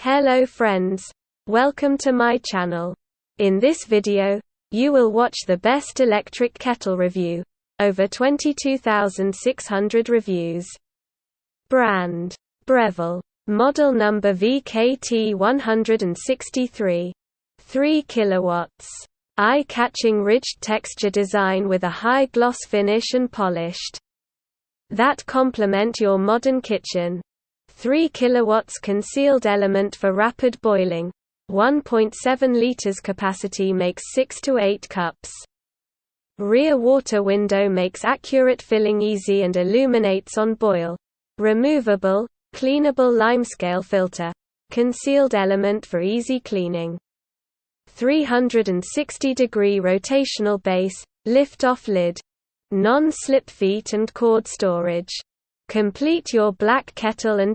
Hello friends. Welcome to my channel. In this video, you will watch the best electric kettle review. Over 22,600 reviews. Brand: Breville. Model number VKT163. 3 kilowatts. Eye-catching ridged texture design with a high gloss finish and polished that complement your modern kitchen. 3 kilowatts concealed element for rapid boiling. 1.7 liters capacity makes 6 to 8 cups. Rear water window makes accurate filling easy and illuminates on boil. Removable, cleanable limescale filter. Concealed element for easy cleaning. 360-degree rotational base, lift-off lid. Non-slip feet and cord storage. Complete your black kettle and